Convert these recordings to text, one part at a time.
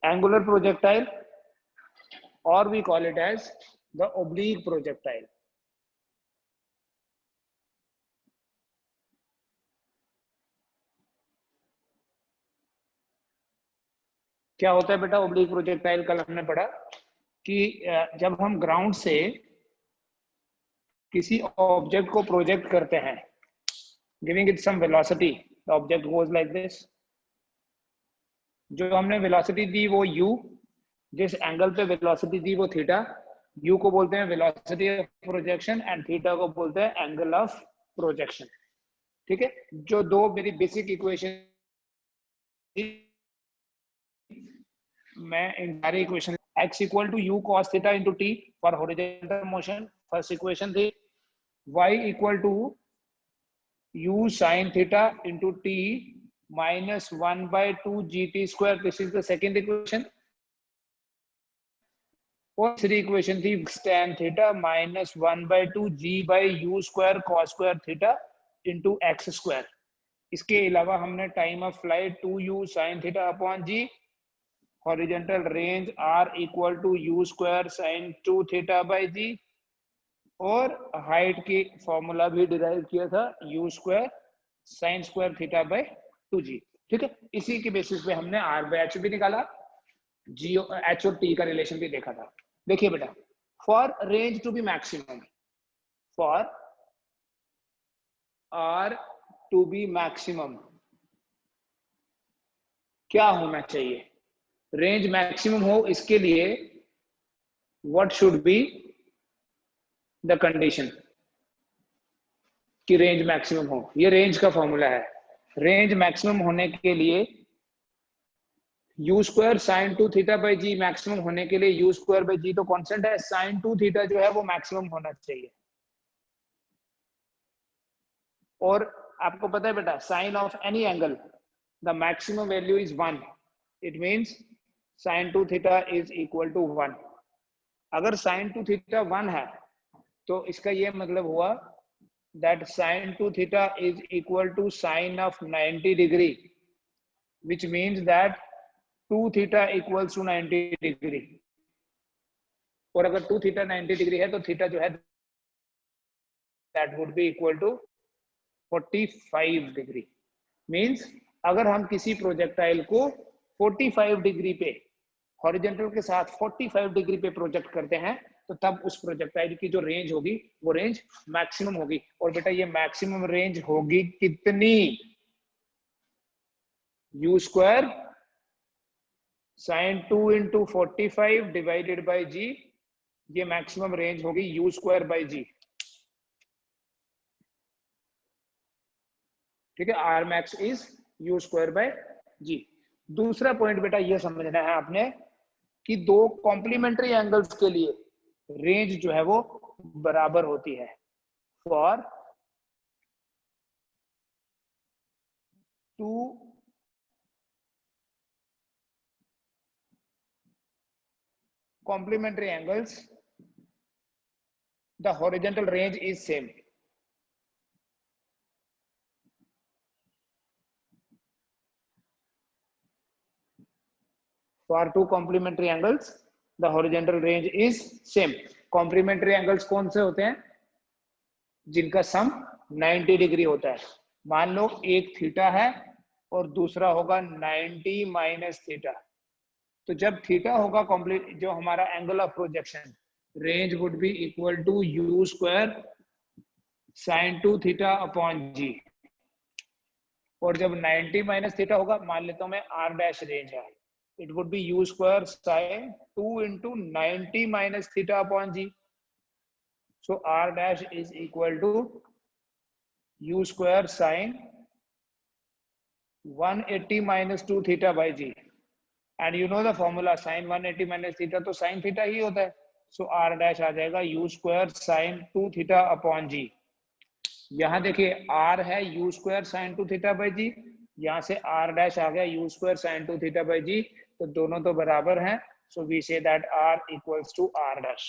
angular projectile, or we call it as the oblique projectile. क्या होता है बेटा oblique projectile? कल हमने पढ़ा कि जब हम ग्राउंड से किसी ऑब्जेक्ट को प्रोजेक्ट करते हैं, giving it some velocity, the object goes like this. जो हमने वेलोसिटी दी वो u, जिस एंगल पे वेलोसिटी दी वो थीटा. u को बोलते हैं velocity of projection and theta को बोलते हैं एंगल ऑफ प्रोजेक्शन. ठीक है, जो दो मेरी बेसिक इक्वेशन, मैं इन सारी equation x equal to u cos theta into t for horizontal motion, first equation थी. y equal to u sin theta into t minus 1/2 gt square, this is the second equation. और तीसरी equation थी tan theta minus 1/2 g by u square cos square theta into x square. इसके अलावा हमने time of flight 2u sin theta upon g, horizontal range r equal to u square sin 2 theta by g, और height की formula भी derive किया था u square sin square theta by 2g. ठीक है, इसी के बेसिस पे हमने r बाई h भी निकाला, g h और t का रिलेशन भी देखा था. देखिए बेटा, for range to be maximum, for r to be maximum क्या होना चाहिए? रेंज मैक्सिमम हो, इसके लिए what should be the condition कि रेंज मैक्सिमम हो? ये रेंज का फॉर्मूला है. रेंज मैक्सिमम होने के लिए u square sine 2 theta by g maximum होने के लिए u स्क्वायर बाई जी तो कांस्टेंट है, साइन 2 थीटा जो है वो मैक्सिमम होना चाहिए. और आपको पता है बेटा, sine of any angle the maximum value is 1. It means sine 2 theta is equal to 1. अगर साइन 2 थीटा 1 है तो इसका ये मतलब हुआ that sin 2 theta is equal to sine of 90 degree, which means that 2 theta equals to 90 degree. और अगर 2 theta 90 degree है तो थीटा जो है that would be equal to 45 degree. Means अगर हम किसी प्रोजेक्टाइल को 45 डिग्री पे हॉरिजॉन्टल के साथ 45 डिग्री पे प्रोजेक्ट करते हैं तो तब उस प्रोजेक्टाइल की जो रेंज होगी वो रेंज मैक्सिमम होगी. और बेटा ये मैक्सिमम रेंज होगी कितनी? u square sine 2 into 45 divided by g, ये मैक्सिमम रेंज होगी u स्क्वायर बाई g. ठीक है, r max is u square by g. दूसरा पॉइंट बेटा ये समझना है आपने कि दो कॉम्प्लीमेंट्री एंगल्स के लिए रेंज जो है वो बराबर होती है. For two complementary angles the horizontal range is same. For two complementary angles the horizontal range is same. complementary angles कौन से होते हैं? जिनका सम 90 डिग्री होता है. मान लो एक थीटा है और दूसरा होगा 90 माइनस थीटा. तो जब थीटा होगा कंप्लीट जो हमारा angle of projection, range would be equal to u square sine 2 theta upon g. और जब 90 माइनस थीटा होगा, मान लेता हूं मैं r डैश रेंज है, it would be u square sin 2 into 90 minus theta upon g. So r dash is equal to u square sin 180 minus 2 theta by g. And you know the formula, sin 180 minus theta तो sin theta ही होता है. So r dash आ जाएगा u square sin 2 theta upon g. यहाँ देखिए r है u square sin 2 theta by g, यहाँ से r dash आ गया u square sin 2 theta by g, तो दोनों तो बराबर हैं. So we say that r equals to r dash,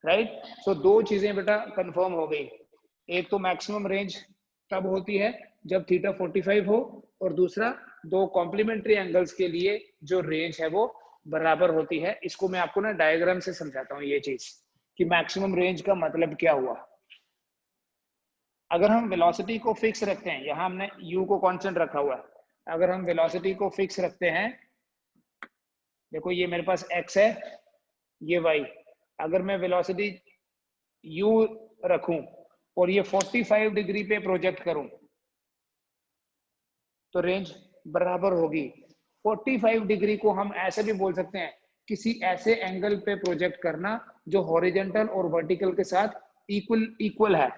right? So दो चीजें बेटा कंफर्म हो गई. एक तो मैक्सिमम रेंज तब होती है जब थीटा 45 हो, और दूसरा दो कॉम्प्लीमेंट्री एंगल्स के लिए जो रेंज है वो बराबर होती है। इसको मैं आपको ना डायग्राम से समझाता हूँ ये चीज कि मैक्सिमम रेंज का मतलब क्या हुआ। अगर हम वेलोसिटी को फिक्स रखते हैं, यहाँ हमने u को कांस्टेंट रखा हुआ है, अगर हम वेलोसिटी को फिक्स रखते हैं, देखो ये मेरे पास x है, ये y, अगर मैं वेलोसिटी u रखूं और ये 45 डिग्री पे प्रोजेक्ट करूं तो रेंज बराबर होगी। 45 डिग्री को हम ऐसे भी बोल सकते हैं, किसी ऐसे एंगल पे प्रोजेक्ट करना जो हॉरिजॉन्टल और वर्टिकल के साथ इक्वल है।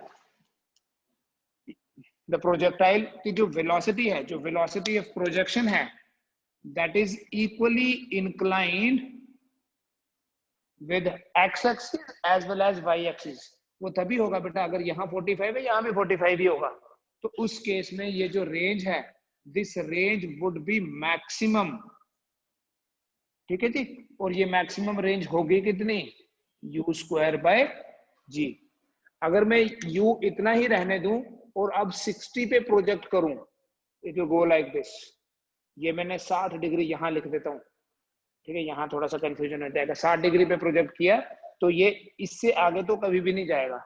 द प्रोजेक्टाइल की जो वेलोसिटी है, जो वेलोसिटी ऑफ प्रोजेक्शन है, that is equally inclined with X axis as well as Y axis. वो तभी होगा बेटा अगर यहाँ 45 है, यहाँ भी 45 ही होगा। तो उस केस में ये जो रेंज है, this range would B maximum. ठीक है जी। और ये मैक्सिमम रेंज होगी कितनी, u स्क्वायर बाय g। अगर मैं u इतना ही रहने दूं और अब 60 पे प्रोजेक्ट करूं, it will go like this. ये मैंने 60 डिग्री यहां लिख देता हूं, ठीक है, यहाँ थोड़ा सा कंफ्यूजन हो जाएगा। 60 डिग्री पे प्रोजेक्ट किया तो ये इससे आगे तो कभी भी नहीं जाएगा।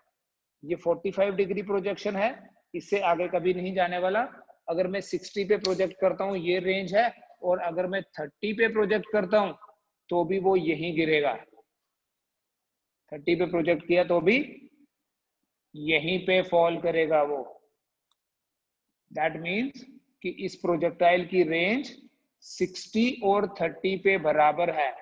ये 45 डिग्री प्रोजेक्शन है, इससे आगे कभी नहीं जाने वाला। अगर मैं 60 पे प्रोजेक्ट करता हूँ ये रेंज है, और अगर मैं 30 पे प्रोजेक्ट करता हूँ तो भी वो यहीं गिरेगा। 30 पे प्रोजेक्ट किया तो भी यहीं पे फॉल करेगा वो। दैट मीन्स कि इस प्रोजेक्टाइल की रेंज 60 और 30 पे बराबर है।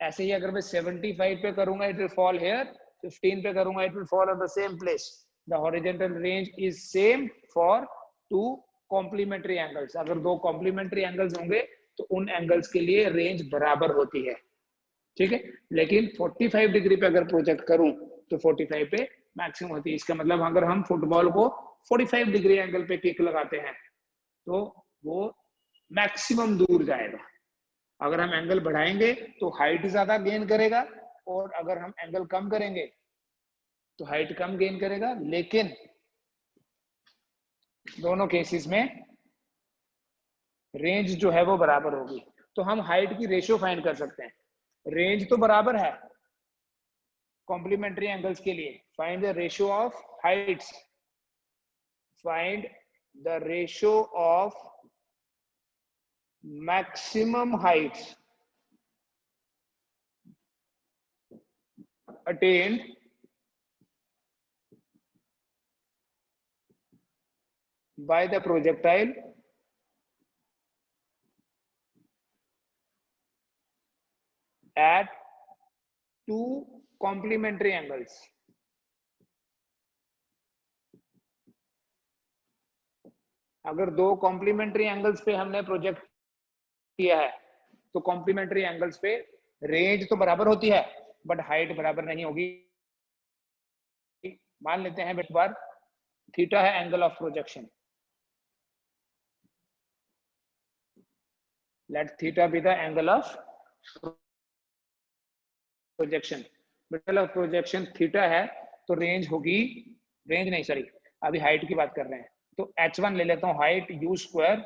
ऐसे ही अगर मैं 75 पे करूंगा इट विल फॉल हियर, 15 पे करूंगा it will fall on the same place. The horizontal range is same for two complementary angles. अगर दो कॉम्प्लीमेंट्री एंगल्स होंगे तो उन एंगल्स के लिए रेंज बराबर होती है। ठीक है, लेकिन 45 डिग्री पे अगर प्रोजेक्ट करूं तो 45 पे मैक्सिमम होती है। इसका मतलब अगर हम फुटबॉल को 45 डिग्री एंगल पे किक लगाते हैं तो वो मैक्सिमम दूर जाएगा। अगर हम एंगल बढ़ाएंगे तो हाइट ज्यादा गेन करेगा, और अगर हम एंगल कम करेंगे तो हाइट कम गेन करेगा। लेकिन दोनों केसेस में रेंज जो है वो बराबर होगी। तो हम हाइट की रेशियो फाइंड कर सकते हैं। रेंज तो बराबर है कॉम्प्लीमेंट्री एंगल्स के लिए। Find the ratio of Heights, find the ratio of maximum Heights attained by the projectile at two complementary angles। अगर दो कॉम्प्लीमेंट्री एंगल्स पे हमने प्रोजेक्ट किया है तो कॉम्प्लीमेंट्री एंगल्स पे रेंज तो बराबर होती है बट हाइट बराबर नहीं होगी। मान लेते हैं एक बार थीटा है angle of projection, let theta be the angle of projection. Angle of projection theta है तो रेंज होगी, रेंज नहीं सॉरी, अभी हाइट की बात कर रहे हैं। तो h1 ले लेता हूँ, height u square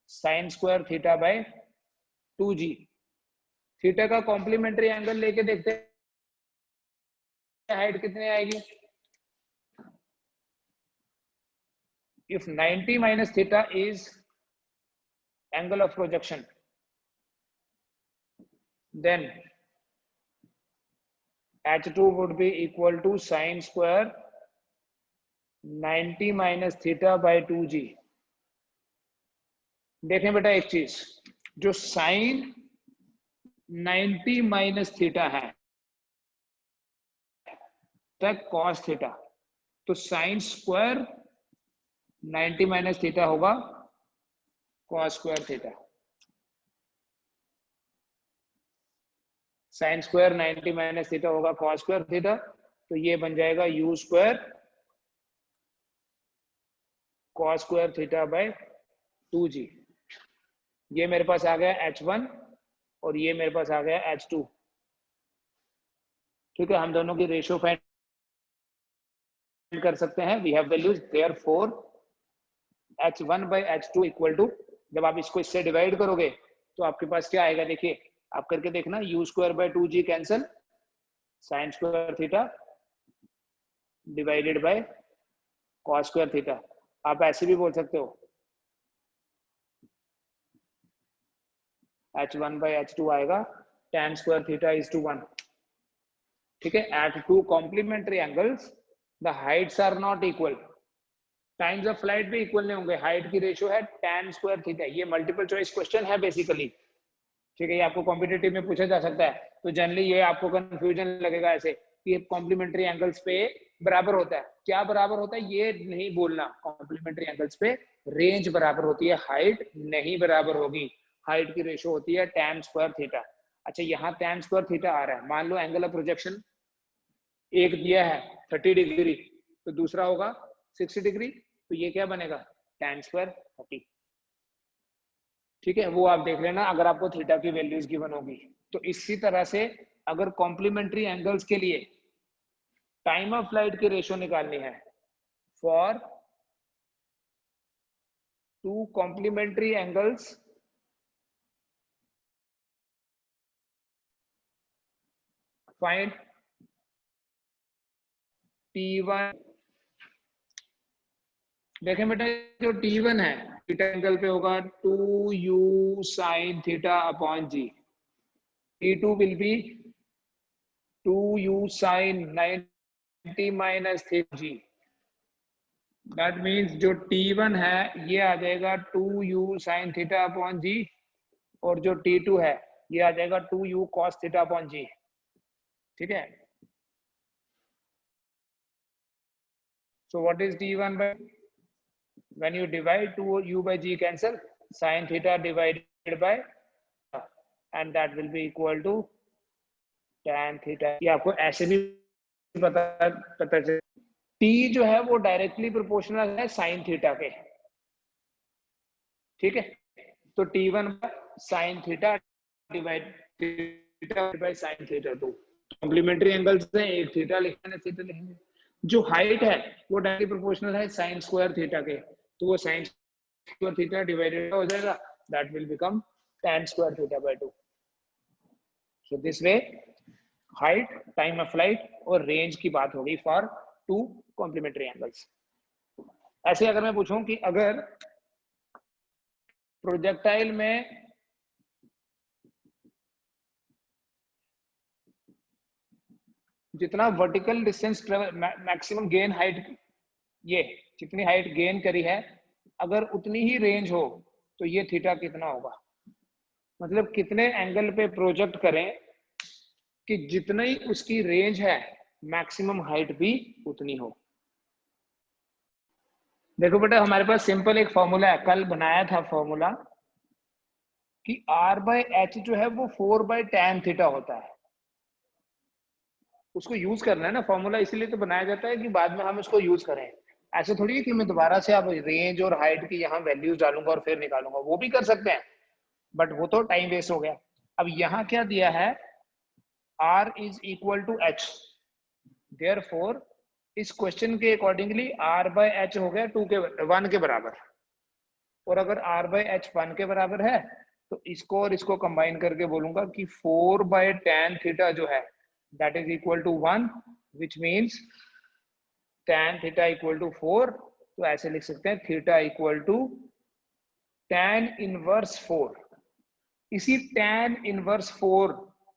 sine square theta by 2g। Theta का कॉम्प्लीमेंट्री एंगल लेके देखते हैं हाइट कितनी आएगी। If 90 minus theta is angle of projection, then h2 would be equal to sin square 90 minus theta by 2g। देखें बेटा एक चीज, जो साइन 90 माइनस थीटा है कॉस थीटा, तो साइन स्क्वायर 90 माइनस थीटा होगा cos square theta. Sine square 90 minus theta होगा cos square theta, तो ये बन जाएगा u square cos square theta by 2g। ये मेरे पास आ गया h1 और ये मेरे पास आ गया h2। ठीक है, हम दोनों की रेशियो फाइंड कर सकते हैं। We have values therefore h1 by h2 equal to जब आप इसको इससे डिवाइड करोगे तो आपके पास क्या आएगा, देखिए आप करके देखना, you square by 2g cancel, sign square theta divided by cos square theta. आप ऐसे भी बोल सकते हो h1 बाय h2 आएगा tan square theta is to 1। ठीक है, at two complementary angles the heights are not equal, times of flight भी इक्वल नहीं होंगे, हाइट की रेशियो है tan स्क्वायर थीटा। ये मल्टीपल चॉइस क्वेश्चन है बेसिकली। ठीक है, ये आपको कॉम्पिटिटिव में पूछा जा सकता है, तो जनरली ये आपको कंफ्यूजन लगेगा ऐसे कि कॉम्प्लीमेंट्री एंगल्स पे बराबर होता है, क्या बराबर होता है ये नहीं बोलना, कॉम्प्लीमेंट्री एंगल्स पे रेंज बराबर होती है, हाइट नहीं बराबर होगी, हाइट की रेशियो होती है tan स्क्वायर थीटा। अच्छा, यहाँ tan स्क्वायर थीटा आ रहा है, मान लो एंगल ऑफ प्रोजेक्शन एक दिया है 30 डिग्री, तो दूसरा होगा 60 डिग्री, तो ये क्या बनेगा tan स्क्वायर 30। ठीक है, वो आप देख लेना अगर आपको थीटा की वैल्यूज गिवन होगी। तो इसी तरह से अगर कॉम्प्लीमेंट्री एंगल्स के लिए टाइम ऑफ फ्लाइट की रेशियो निकालनी है for two complementary angles, find T1। देखें बेटा, जो T1 है थीटा एंगल पे होगा 2u sin theta upon g, T2 will be 2u sin 90 minus theta g। That means जो T1 है ये आ जाएगा 2u sin theta upon g, और जो T2 है ये आ जाएगा 2u cos theta upon g। ठीक है, so what is T1 by, when you divide 2u by g cancel, sin theta divided by, and that will be equal to tan theta। ये आपको ऐसे भी पता चले, t जो है वो डायरेक्टली प्रोपोर्शनल है sin थीटा के। ठीक है, तो T1 sin theta divide by sin theta 2, complementary angles हैं, एक थीटा लिखना है, थीटा लिखेंगे। जो हाइट है वो डायरेक्टली प्रोपोर्शनल है sin स्क्वायर थीटा के, तो वो sin स्क्वायर थीटा डिवाइडेड हो जाएगा, that will become tan square theta by 2। So this way height, time of flight और रेंज की बात होगी फॉर टू कॉम्प्लीमेंट्री एंगल्स। ऐसे अगर मैं पूछूं कि अगर प्रोजेक्टाइल में जितना vertical distance travel, maximum gain height, ये जितनी हाइट गेन करी है अगर उतनी ही रेंज हो, तो ये थीटा कितना होगा, मतलब कितने एंगल पे प्रोजेक्ट करें कि जितनी उसकी रेंज है मैक्सिमम हाइट भी उतनी हो। देखो बेटा, हमारे पास सिंपल एक फॉर्मूला है, कल बनाया था फॉर्मूला कि r बाय एच जो है वो 4 बाय tan थीटा होता है, उसको यूज करना है ना फॉर्मूला, इसीलिए तो बनाया जाता है कि बाद में हम इसको यूज करें। ऐसे थोड़ी है कि मैं दोबारा से अब रेंज और हाइट की यहाँ वैल्यूज डालूंगा और फिर निकालूंगा, वो भी कर सकते हैं बट वो तो टाइम वेस्ट हो गया। अब यहाँ क्या दिया है, r is equal to h, therefore इस क्वेश्चन के अकॉर्डिंगली r बाय h हो गया 1 के बराबर, और अगर r बाय h 1 के बराबर है तो इसको और इसको कंबाइन करके बोलूंगा कि 4 बाय tan थीटा जो है that is equal to 1, which means tan theta equal to 4। तो ऐसे लिख सकते हैं theta equal to tan inverse 4। इसी tan इनवर्स 4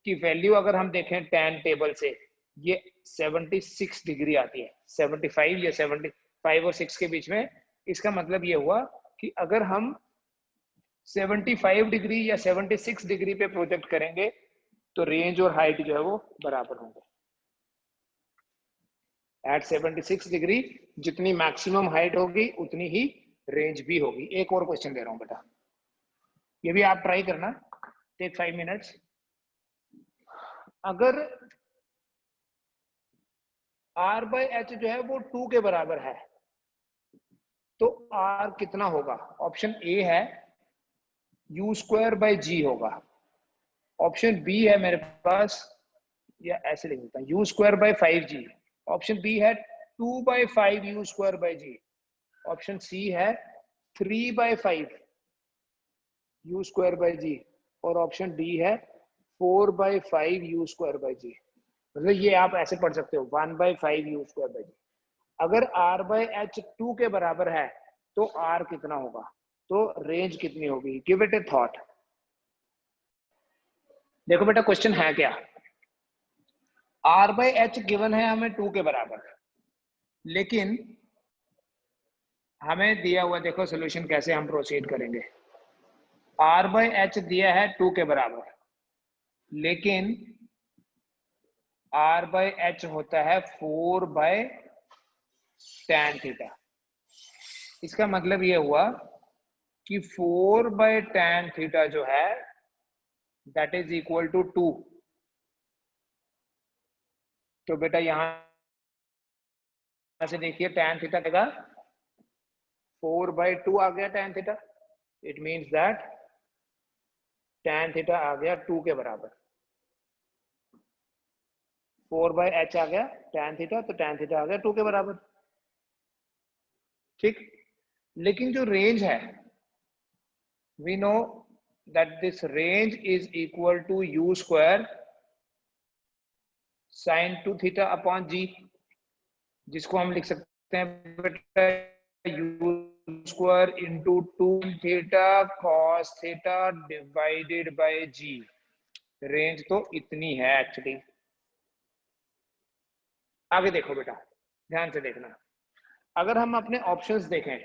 की वैल्यू अगर हम देखें tan टेबल से, ये 76 डिग्री आती है, 75 या 75 और 6 के बीच में। इसका मतलब ये हुआ कि अगर हम 75 डिग्री या 76 डिग्री पे प्रोजेक्ट करेंगे तो रेंज और हाइट जो है वो बराबर होंगे। एट 76 डिग्री जितनी मैक्सिमम हाइट होगी उतनी ही रेंज भी होगी। एक और क्वेश्चन दे रहा हूं बेटा, ये भी आप ट्राई करना, टेक 5 मिनट्स। अगर r बाय h जो है वो 2 के बराबर है तो r कितना होगा? ऑप्शन ए है u स्क्वायर बाय g होगा, ऑप्शन बी है मेरे पास, या ऐसे लिख देता हूं u square by 5g, option B है 2 by 5 u square by g, option C है 3 बाय 5 यू स्क्वायर बाई जी, और ऑप्शन डी है 4/5 यू स्क्वायर बाई जी। मतलब ये आप ऐसे पढ़ सकते हो 1/5 यू स्क्वायर बाई जी। अगर r बाई एच 2 के बराबर है तो r कितना होगा, तो रेंज कितनी होगी, गिव इट ए थॉट। देखो बेटा क्वेश्चन है क्या, r बाई एच गिवन है हमें 2 के बराबर, लेकिन हमें दिया हुआ, देखो सोल्यूशन कैसे हम प्रोसीड करेंगे। r बाई एच दिया है 2 के बराबर, लेकिन r बाई एच होता है 4/tan थीटा। इसका मतलब ये हुआ कि 4/tan थीटा जो है दैट इज इक्वल टू 2। तो बेटा यहां से देखिए tan थीटा का 4/2 आ गया tan theta. It means that tan theta आ गया 2 के बराबर। 4/h आ गया tan थीटा, तो tan थीटा आ गया 2 के बराबर। ठीक, लेकिन जो रेंज है, we know that this range is equal to u square sin 2 theta upon g, जिसको हम लिख सकते हैं बेटा u square into 2 theta cos theta divided by g। Range तो इतनी है एक्चुअली। आगे देखो बेटा, ध्यान से देखना, अगर हम अपने ऑप्शंस देखें,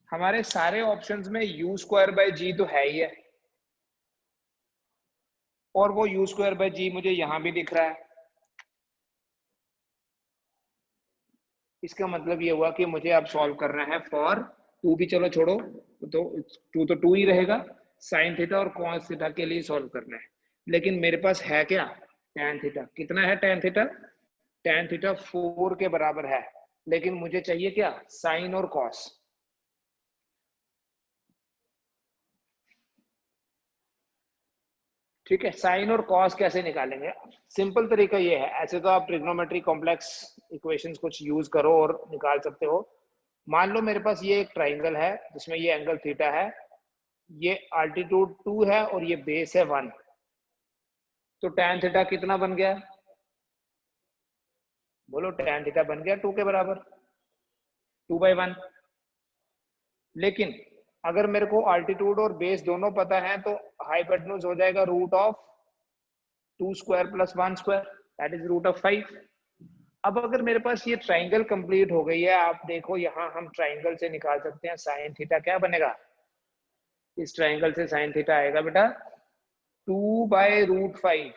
हमारे सारे ऑप्शंस में u स्क्वायर बाय जी तो है ही है, और वो u स्क्वायर बाय जी मुझे यहां भी दिख रहा है। इसका मतलब ये हुआ कि मुझे अब सॉल्व करना है फॉर 2 भी, चलो छोड़ो, तो 2 तो 2 ही रहेगा, साइन थीटा और कॉस थीटा के लिए सॉल्व करना है। लेकिन मेरे पास है क्या, tan थीटा। कितना है tan थीटा, tan थीटा 4 के बराबर है, लेकिन मुझे चाहिए क्या, साइन और कॉस। ठीक है, साइन और कॉस कैसे निकालेंगे, सिंपल तरीका ये है। ऐसे तो आप ट्रिग्नोमेट्री कॉम्प्लेक्स इक्वेशंस कुछ यूज करो और निकाल सकते हो। मान लो मेरे पास ये एक ट्राइंगल है जिसमें ये एंगल थीटा है, ये अल्टीट्यूड 2 है और ये बेस है 1, तो tan थीटा कितना बन गया, बोलो, tan थीटा बन गया 2 के बराबर, 2/1। लेकिन अगर मेरे को अल्टीट्यूड और बेस दोनों पता है तो हाइपोटेन्यूज हो जाएगा root of 2 square plus 1 square, that is root of 5। अब अगर मेरे पास ये ट्राइंगल कंप्लीट हो गई है, आप देखो यहाँ हम ट्राइंगल से निकाल सकते हैं साइन थीटा क्या बनेगा, इस ट्राइंगल से साइन थीटा आएगा बेटा 2/√5,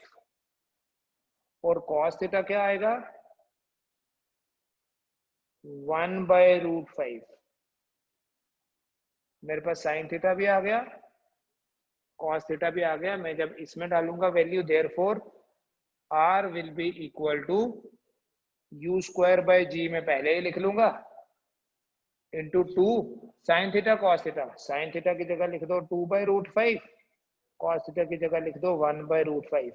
और कॉस थीटा क्या आएगा 1/√5। मेरे पास साइन थीटा भी आ गया, कॉस थीटा भी आ गया। मैं जब इसमें डालूंगा value, therefore r will be equal to u square by g में पहले ही लिख लूंगा, into 2 sine theta cos theta. Sine theta की जगह लिख दो 2/√5, कॉस थीटा की जगह लिख दो 1/√5।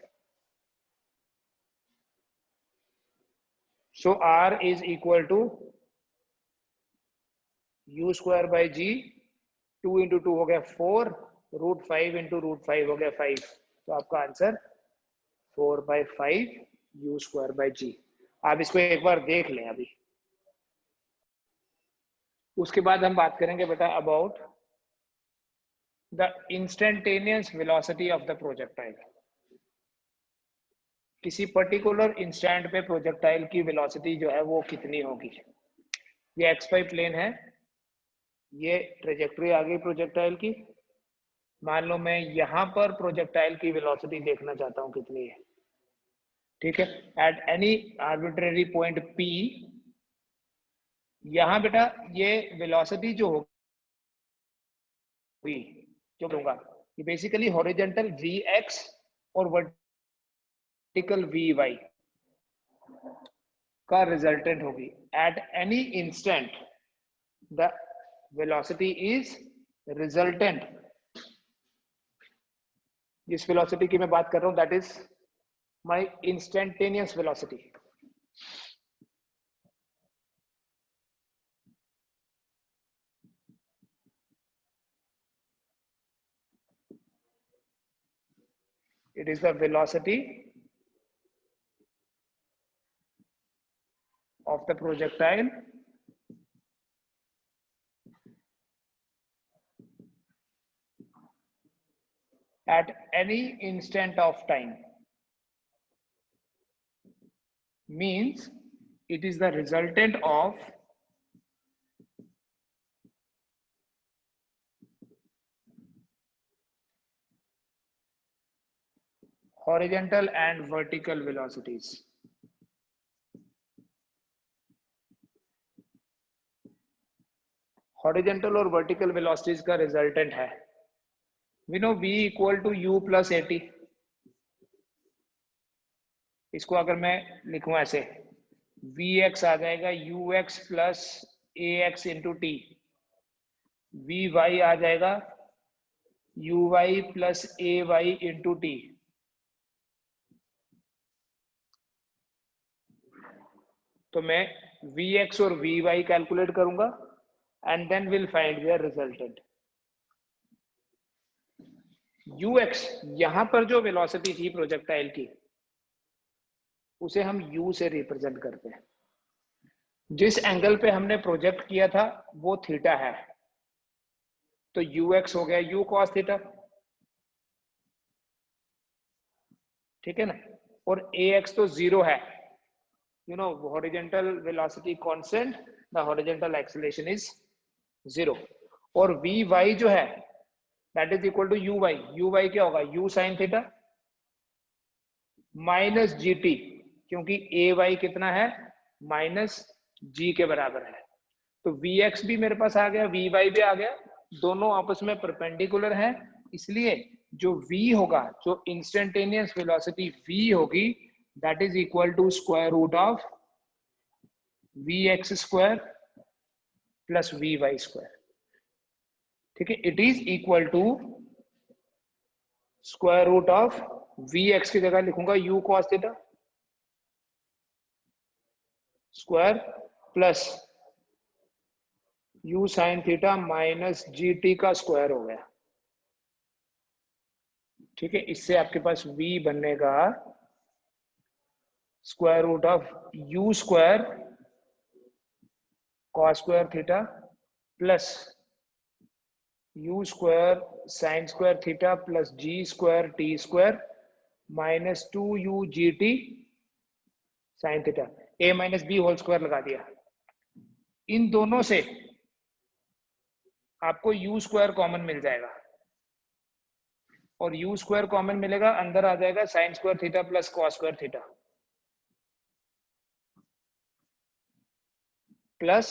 So r is equal to u square by g, 2 into 2 हो गया 4, √5 इंटू √5 हो गया 5, तो आपका आंसर 4/5 u स्क्वायर बाय जी। आप इसको एक बार देख लें अभी, उसके बाद हम बात करेंगे बेटा about the instantaneous velocity of the projectile. किसी पर्टिकुलर इंस्टेंट पे प्रोजेक्टाइल की वेलोसिटी जो है वो कितनी होगी। ये एक्स वाई प्लेन है, ये ट्रेजेक्ट्री आ गई प्रोजेक्टाइल की। मान लो मैं यहां पर प्रोजेक्टाइल की वेलोसिटी देखना चाहता हूं कितनी है, ठीक है, at any arbitrary point P। यहां बेटा ये वेलोसिटी जो होगी, जो दूंगा, ये बेसिकली हॉरिजॉन्टल Vx और वर्टिकल Vy का रिजल्टेंट होगी। At any instant the velocity is resultant. जिस वेलोसिटी की मैं बात कर रहा हूं that is my instantaneous velocity. It is the velocity of the projectile at any instant of time. Means it is the resultant of horizontal and vertical velocities. Horizontal और vertical velocities का resultant है. We know v equal to u plus at. इसको अगर मैं लिखूं ऐसे, vx आ जाएगा ux plus ax into T, vy आ जाएगा uy plus ay into T. तो मैं vx और vy कैलकुलेट करूंगा and then we'll find their resultant. ux, यहां पर जो वेलोसिटी थी प्रोजेक्टाइल की, उसे हम u से रिप्रेजेंट करते हैं. जिस एंगल पे हमने प्रोजेक्ट किया था वो थीटा है, तो ux हो गया u cos थीटा, ठीक है ना. और ax तो जीरो है, you know horizontal velocity constant, the horizontal acceleration is zero. और vy जो है that is equal to uy क्या होगा u sin theta minus gt, क्योंकि ay कितना है माइनस g के बराबर है. तो vx भी मेरे पास आ गया, vy भी आ गया, दोनों आपस में परपेंडिकुलर हैं, इसलिए जो v होगा, जो इंस्टेंटेनियस वेलोसिटी v होगी, that is equal to square root of vx square plus vy square. ठीक है, it is equal to square root of vx की जगह लिखूंगा u cos theta square plus u sin theta minus gt का square हो गया. ठीक है, इससे आपके पास v बनेगा square root of u square cos square theta plus u square sine square theta plus g square t square minus 2u gt sine theta, a minus B whole square लगा दिया. इन दोनों से आपको u स्क्वायर कॉमन मिल जाएगा, और u square common मिलेगा, अंदर आ जाएगा sine square theta plus cos square theta plus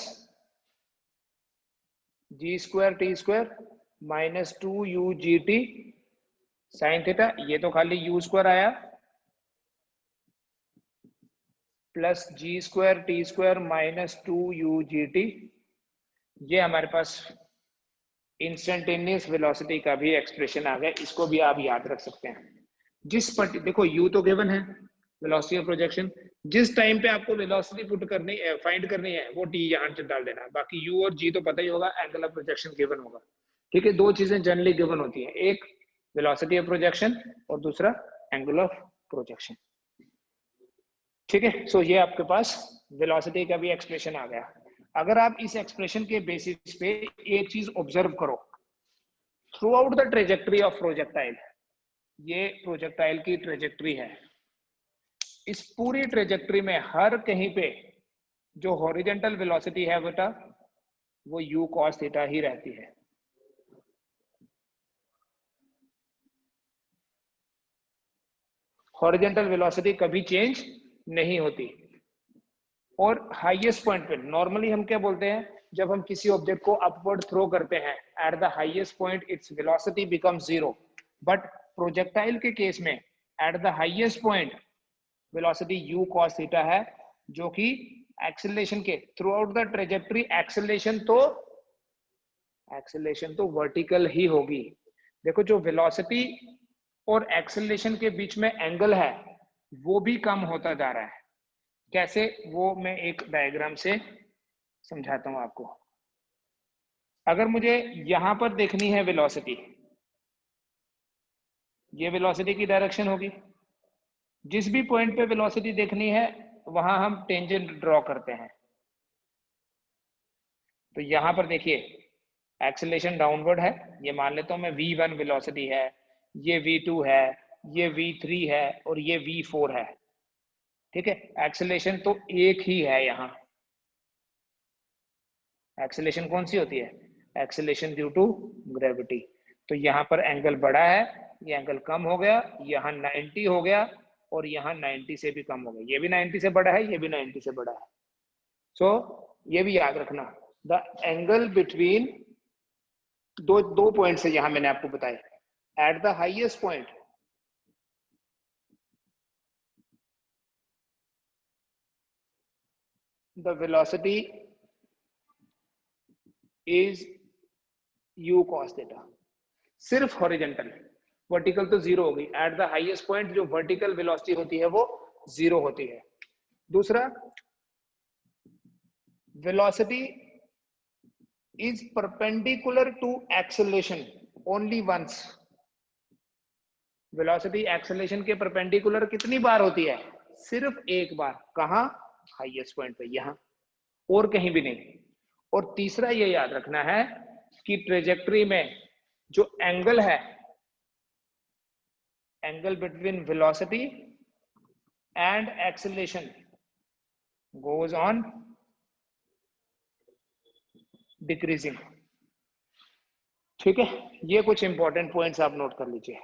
g square t square minus 2u gt sine theta. ये तो खाली u स्क्वायर आया plus g square t square minus 2u gt. ये हमारे पास इंस्टेंटेनियस वेलोसिटी का भी एक्सप्रेशन आ गया. इसको भी आप याद रख सकते हैं. देखो u तो गिवन है, वेलोसिटी ऑफ प्रोजेक्शन. जिस टाइम पे आपको वेलोसिटी पुट करनी है, फाइंड करनी है, वो t यहां से डाल देना. बाकी u और g तो पता ही होगा, एंगल ऑफ प्रोजेक्शन गिवन होगा. ठीक है, दो चीजें जनरली गिवन होती है, एक वेलोसिटी ऑफ प्रोजेक्शन और दूसरा एंगल ऑफ प्रोजेक्शन. ठीक है, सो ये आपके पास वेलोसिटी का भी एक्सप्रेशन आ गया. अगर आप इस एक्सप्रेशन के बेसिस पे एक चीज ऑब्जर्व करो, through out the trajectory of projectile, ये प्रोजेक्टाइल की ट्रेजेक्टरी है, इस पूरी ट्रेजेक्टरी में हर कहीं पे जो हॉरिजॉन्टल वेलोसिटी है बेटा, वो u cos थीटा ही रहती है. हॉरिजॉन्टल वेलोसिटी कभी चेंज नहीं होती. और हाईएस्ट पॉइंट पे नॉर्मली हम क्या बोलते हैं, जब हम किसी ऑब्जेक्ट को अपवर्ड थ्रो करते हैं, eight the highest point its velocity becomes zero. But projectile के केस में eight the highest point velocity u cos theta है, जो कि एक्सेलरेशन के through out the trajectory acceleration तो वर्टिकल ही होगी. देखो, जो वेलोसिटी और एक्सेलरेशन के बीच में एंगल है वो भी कम होता जा रहा है. कैसे, वो मैं एक डायग्राम से समझाता हूं आपको. अगर मुझे यहां पर देखनी है वेलोसिटी, ये वेलोसिटी की डायरेक्शन होगी। जिस भी पॉइंट पे वेलोसिटी देखनी है वहां हम टेंजेंट ड्रॉ करते हैं। तो यहां पर देखिए एक्सेलरेशन डाउनवर्ड है, ये मान लेता हूं मैं v1 वेलोसिटी है, ये v2 है, ये v3 है और ये v4 है। ठीक है, एक्सेलरेशन तो एक ही है यहाँ। एक्सेलरेशन कौन सी होती है? Acceleration due to gravity. तो यहाँ पर एंगल बढ़ा है, ये एंगल कम हो गया, यहाँ 90 हो गया और यहाँ 90 से भी कम हो गया। ये भी 90 से बड़ा है, ये भी 90 से बड़ा है। सो ये भी याद रखना, द एंगल बिटवीन दो पॉइंट है यहां मैंने आपको बताया। At the highest point the velocity is u cos theta, सिर्फ हॉरिजेंटल। वर्टिकल तो जीरो हो गई। एट द हाईएस्ट पॉइंट जो वर्टिकल वेलोसिटी होती है वो जीरो होती है। दूसरा, velocity is perpendicular to acceleration only once. Velocity acceleration के परपेंडिकुलर कितनी बार होती है? सिर्फ एक बार। कहां? हाईएस्ट पॉइंट पे, यहां, और कहीं भी नहीं। और तीसरा ये याद रखना है कि ट्रेजेक्टरी में जो एंगल है, angle between velocity and acceleration goes on decreasing. ठीक है, ये कुछ इंपॉर्टेंट पॉइंट्स आप नोट कर लीजिए।